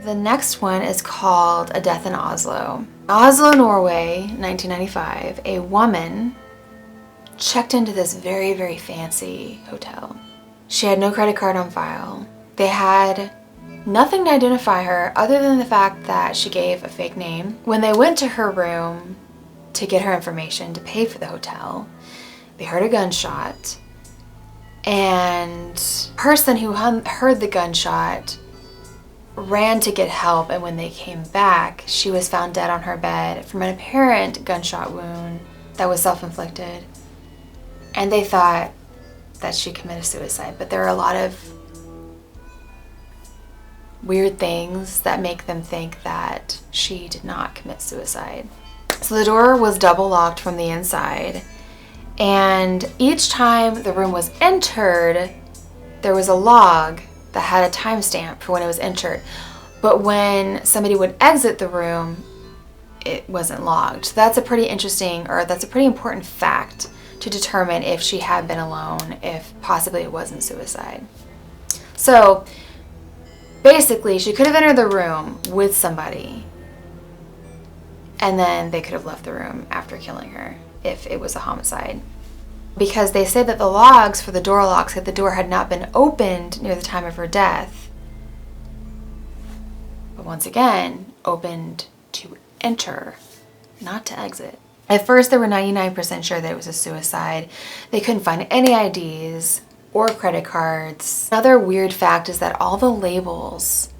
The next one is called A Death in Oslo. Oslo, Norway, 1995, a woman checked into this very, very fancy hotel. She had no credit card on file. They had nothing to identify her other than the fact that she gave a fake name. When they went to her room to get her information to pay for the hotel, they heard a gunshot, and the person who heard the gunshot ran to get help, and when they came back, she was found dead on her bed from an apparent gunshot wound that was self-inflicted. And they thought that she committed suicide, but there are a lot of weird things that make them think that she did not commit suicide. So the door was double locked from the inside, and each time the room was entered, there was a log that had a timestamp for when it was entered. But when somebody would exit the room, it wasn't logged. So that's a pretty interesting, or that's a pretty important fact to determine if she had been alone, if possibly it wasn't suicide. So basically, she could have entered the room with somebody, and then they could have left the room after killing her if it was a homicide. Because they say that the logs for the door locks said the door had not been opened near the time of her death. But once again, opened to enter, not to exit. At first, they were 99% sure that it was a suicide. They couldn't find any IDs or credit cards. Another weird fact is that all the labels,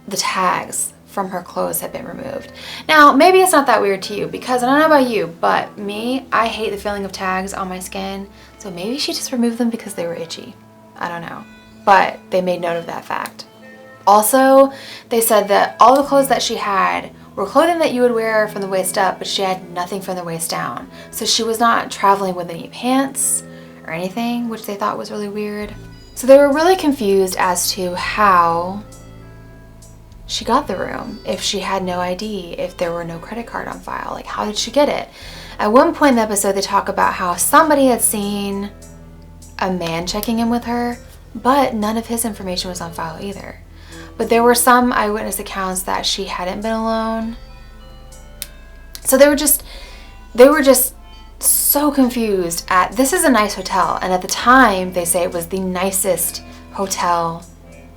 the tags from her clothes had been removed. Now, maybe it's not that weird to you, because I don't know about you, but me, I hate the feeling of tags on my skin. So maybe she just removed them because they were itchy. I don't know. But they made note of that fact. Also, they said that all the clothes that she had were clothing that you would wear from the waist up, but she had nothing from the waist down. So she was not traveling with any pants or anything, which they thought was really weird. So they were really confused as to how she got the room, if she had no ID, if there were no credit card on file. Like, how did she get it? At one point in the episode, they talk about how somebody had seen a man checking in with her, but none of his information was on file either. But there were some eyewitness accounts that she hadn't been alone. So they were just so confused at, this is a nice hotel, and at the time they say it was the nicest hotel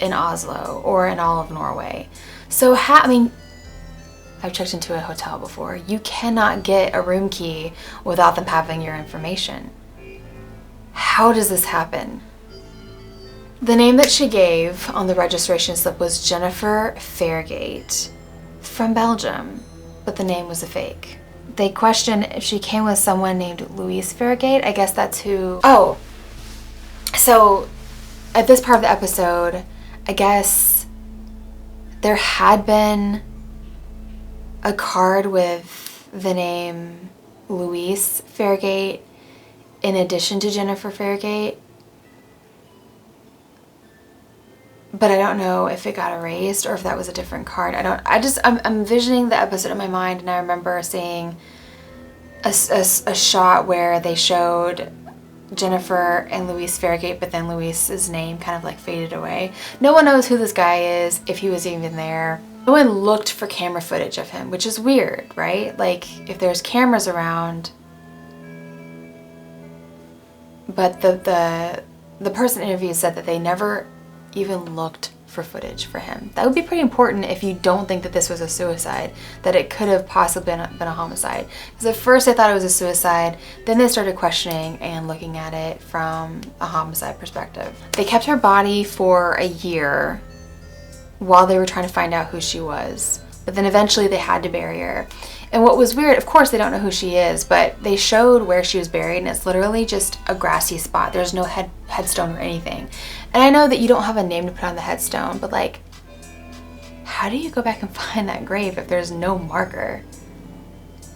in Oslo or in all of Norway. So I've checked into a hotel before. You cannot get a room key without them having your information. How does this happen? The name that she gave on the registration slip was Jennifer Fairgate from Belgium, but the name was a fake. They questioned if she came with someone named Louise Fairgate. I guess that's who. Oh, so at this part of the episode, I guess there had been a card with the name Louise Fairgate in addition to Jennifer Fairgate. But I don't know if it got erased or if that was a different card. I'm envisioning the episode in my mind, and I remember seeing a shot where they showed Jennifer and Louise Fairgate, but then Louise's name kind of like faded away. No one knows who this guy is, if he was even there. No one looked for camera footage of him, which is weird, right? Like, if there's cameras around. But the person interviewed said that they never even looked for footage for him. That would be pretty important if you don't think that this was a suicide, that it could have possibly been a homicide. Because at first they thought it was a suicide, then they started questioning and looking at it from a homicide perspective. They kept her body for a year while they were trying to find out who she was, but then eventually they had to bury her. And what was weird, of course they don't know who she is, but they showed where she was buried, and it's literally just a grassy spot. There's no headstone or anything. And I know that you don't have a name to put on the headstone, but like, how do you go back and find that grave if there's no marker?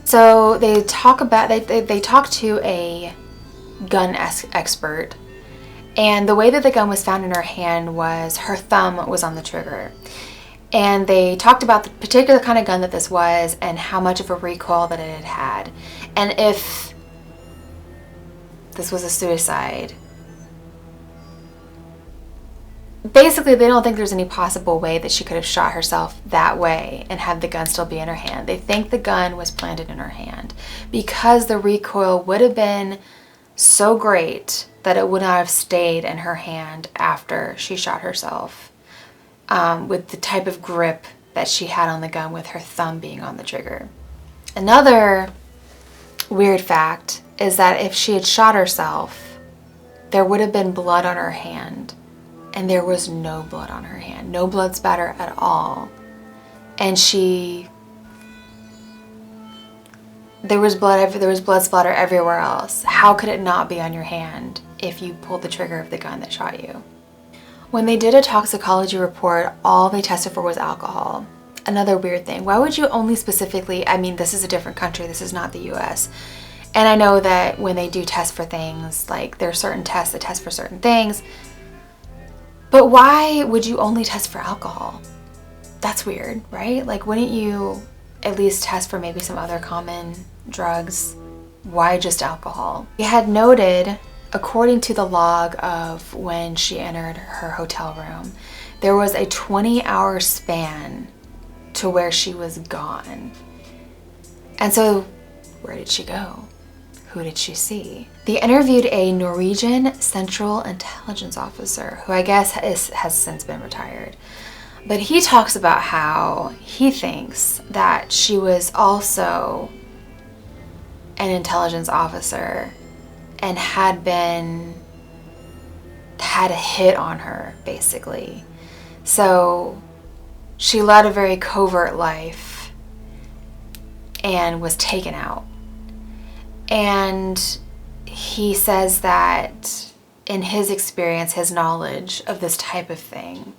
So they talk about, they talk to a gun expert, and the way that the gun was found in her hand was her thumb was on the trigger. And they talked about the particular kind of gun that this was and how much of a recoil that it had. And if this was a suicide, basically, they don't think there's any possible way that she could have shot herself that way and had the gun still be in her hand. They think the gun was planted in her hand because the recoil would have been so great that it would not have stayed in her hand after she shot herself, with the type of grip that she had on the gun with her thumb being on the trigger. Another weird fact is that if she had shot herself, there would have been blood on her hand, and there was no blood on her hand, no blood spatter at all. And there was blood splatter everywhere else. How could it not be on your hand if you pulled the trigger of the gun that shot you? When they did a toxicology report, all they tested for was alcohol. Another weird thing. Why would you only specifically, I mean, this is a different country, this is not the US. And I know that when they do test for things, like there are certain tests that test for certain things, but why would you only test for alcohol? That's weird, right? Like, wouldn't you at least test for maybe some other common drugs? Why just alcohol? He had noted, according to the log of when she entered her hotel room, there was a 20-hour span to where she was gone. And so, where did she go? Who did she see? They interviewed a Norwegian Central Intelligence Officer, who I guess has since been retired. But he talks about how he thinks that she was also an intelligence officer and had a hit on her, basically. So she led a very covert life and was taken out. And he says that in his experience, his knowledge of this type of thing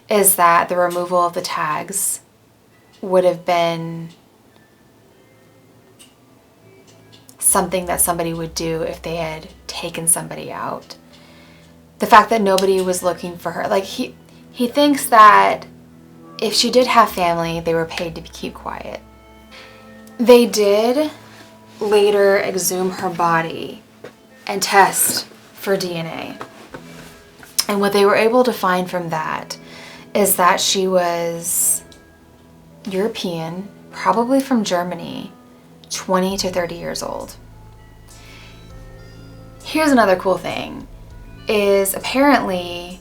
is that the removal of the tags would have been something that somebody would do if they had taken somebody out. The fact that nobody was looking for her, like he thinks that if she did have family, they were paid to keep quiet. They did later exhume her body and test for DNA. And what they were able to find from that is that she was European, probably from Germany, 20 to 30 years old. Here's another cool thing, is apparently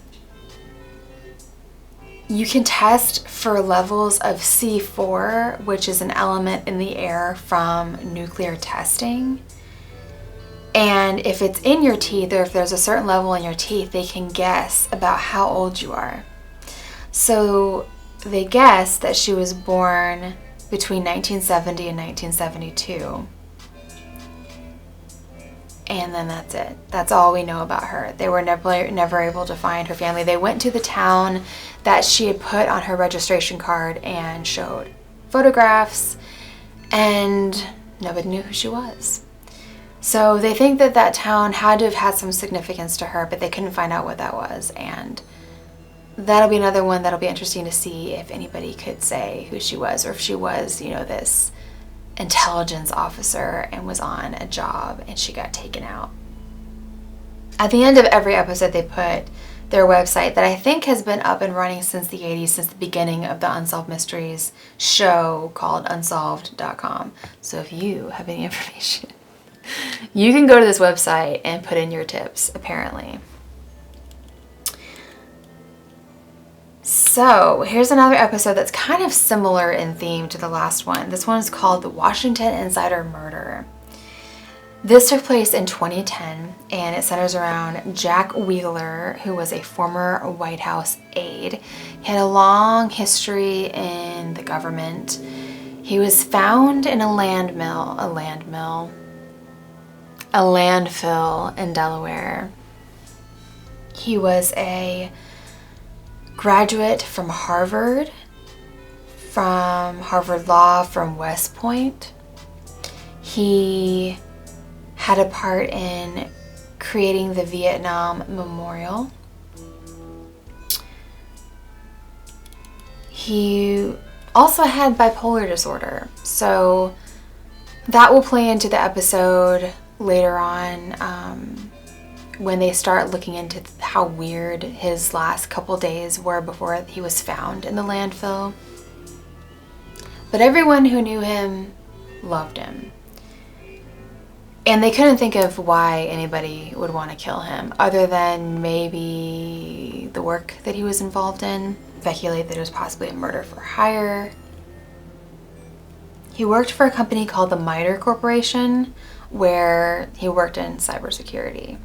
you can test for levels of C4, which is an element in the air from nuclear testing. And if it's in your teeth, or if there's a certain level in your teeth, they can guess about how old you are. So they guess that she was born between 1970 and 1972. And then that's it. That's all we know about her. They were never able to find her family. They went to the town that she had put on her registration card and showed photographs, and nobody knew who she was. So they think that that town had to have had some significance to her, but they couldn't find out what that was. And that'll be another one that'll be interesting to see if anybody could say who she was, or if she was, you know, this intelligence officer and was on a job and she got taken out. At the end of every episode, they put their website that I think has been up and running since the 80s, since the beginning of the Unsolved Mysteries show called Unsolved.com. So if you have any information, you can go to this website and put in your tips, apparently. So here's another episode that's kind of similar in theme to the last one. This one is called The Washington Insider Murder. This took place in 2010, and it centers around Jack Wheeler, who was a former White House aide. He had a long history in the government. He was found in a landfill in Delaware. He was a graduate from Harvard Law, from West Point. He had a part in creating the Vietnam Memorial. He also had bipolar disorder, so that will play into the episode later on when they start looking into how weird his last couple days were before he was found in the landfill. But everyone who knew him loved him. And they couldn't think of why anybody would want to kill him, other than maybe the work that he was involved in. Speculate that it was possibly a murder for hire. He worked for a company called the MITRE Corporation, where he worked in cybersecurity.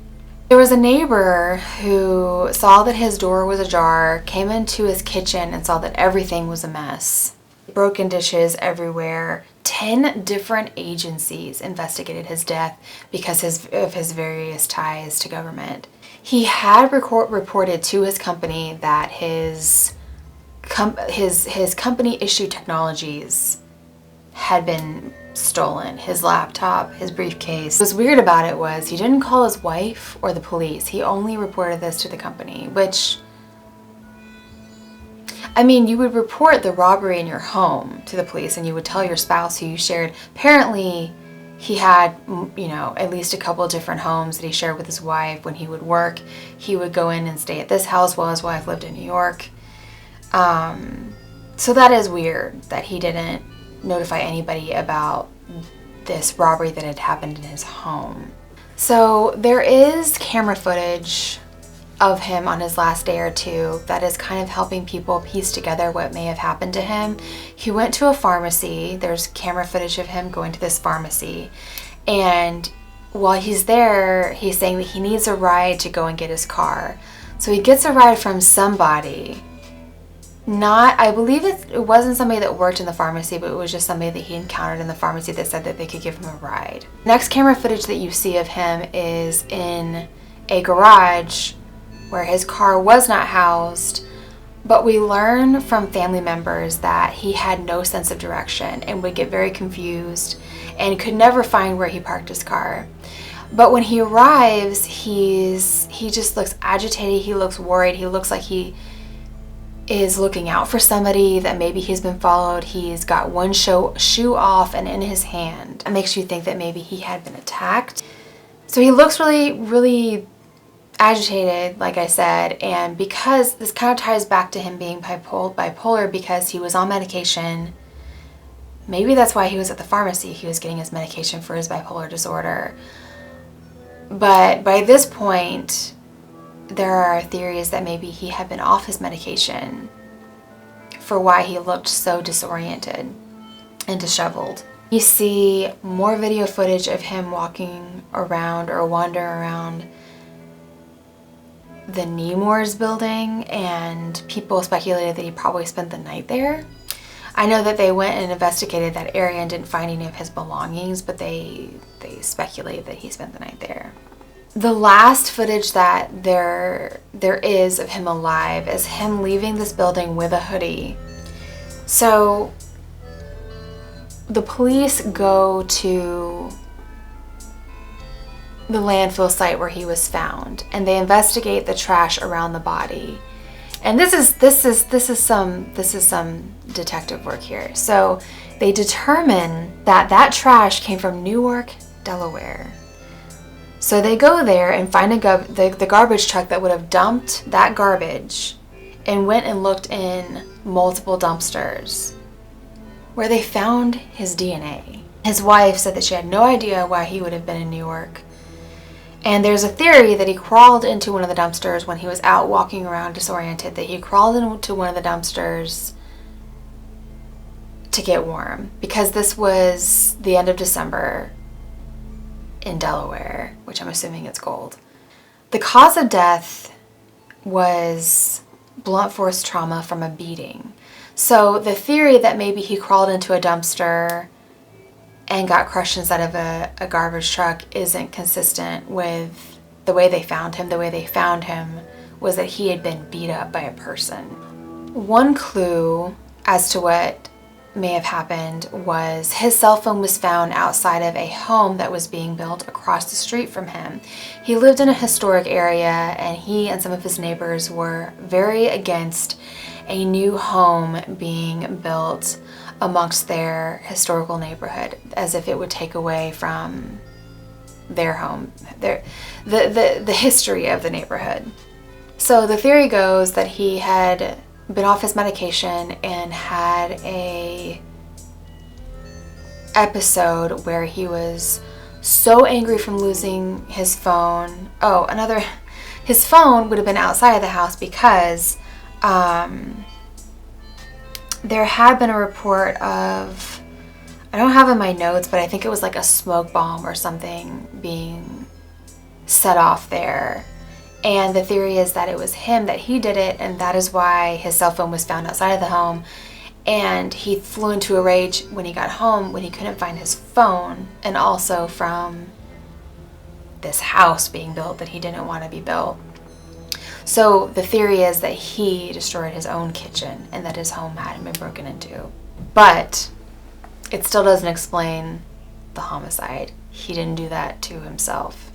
There was a neighbor who saw that his door was ajar, came into his kitchen and saw that everything was a mess. Broken dishes everywhere. 10 different agencies investigated his death because of his various ties to government. He had reported to his company that his company issued technologies had been stolen. His laptop, his briefcase. What's weird about it was he didn't call his wife or the police. He only reported this to the company, which, I mean, you would report the robbery in your home to the police and you would tell your spouse who you shared. Apparently, he had, you know, at least a couple of different homes that he shared with his wife. When he would work, he would go in and stay at this house while his wife lived in New York. So that is weird that he didn't notify anybody about this robbery that had happened in his home. So there is camera footage of him on his last day or two that is kind of helping people piece together what may have happened to him. He went to a pharmacy. There's camera footage of him going to this pharmacy, and while he's there, he's saying that he needs a ride to go and get his car. So he gets a ride from somebody. I believe it wasn't somebody that worked in the pharmacy, but it was just somebody that he encountered in the pharmacy that said that they could give him a ride. Next camera footage that you see of him is in a garage where his car was not housed, but we learn from family members that he had no sense of direction and would get very confused and could never find where he parked his car. But when he arrives, he just looks agitated, he looks worried, he looks like he is looking out for somebody, that maybe he's been followed. He's got one shoe off and in his hand. It makes you think that maybe he had been attacked. So he looks really, really agitated, like I said, and because this kind of ties back to him being bipolar because he was on medication. Maybe that's why he was at the pharmacy. He was getting his medication for his bipolar disorder. But by this point, there are theories that maybe he had been off his medication for why he looked so disoriented and disheveled. You see more video footage of him walking around or wandering around the Nemours building, and people speculated that he probably spent the night there. I know that they went and investigated that area and didn't find any of his belongings, but they speculate that he spent the night there. The last footage that there is of him alive is him leaving this building with a hoodie. So the police go to the landfill site where he was found, and they investigate the trash around the body. And this is some detective work here. So they determine that trash came from Newark, Delaware. So they go there and find the garbage truck that would have dumped that garbage, and went and looked in multiple dumpsters where they found his DNA. His wife said that she had no idea why he would have been in Newark. And there's a theory that he crawled into one of the dumpsters when he was out walking around disoriented, that he crawled into one of the dumpsters to get warm, because this was the end of December in Delaware, which I'm assuming it's cold. The cause of death was blunt force trauma from a beating. So the theory that maybe he crawled into a dumpster and got crushed inside of a garbage truck isn't consistent with the way they found him. The way they found him was that he had been beat up by a person. One clue as to what may have happened was his cell phone was found outside of a home that was being built across the street from him. He lived in a historic area, and he and some of his neighbors were very against a new home being built amongst their historical neighborhood, as if it would take away from their home, the history of the neighborhood. So the theory goes that he had been off his medication and had a episode where he was so angry from losing his phone. His phone would have been outside of the house because there had been a report of, I don't have in my notes, but I think it was like a smoke bomb or something being set off there. And the theory is that it was him, that he did it, and that is why his cell phone was found outside of the home. And he flew into a rage when he got home, when he couldn't find his phone, and also from this house being built that he didn't want to be built. So the theory is that he destroyed his own kitchen and that his home hadn't been broken into. But it still doesn't explain the homicide. He didn't do that to himself.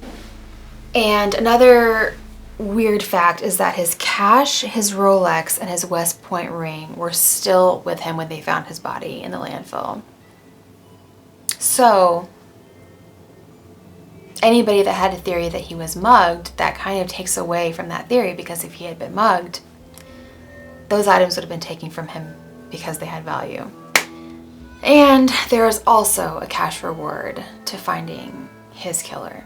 And another weird fact is that his cash, his Rolex, and his West Point ring were still with him when they found his body in the landfill. So anybody that had a theory that he was mugged, that kind of takes away from that theory, because if he had been mugged, those items would have been taken from him because they had value. And there is also a cash reward to finding his killer.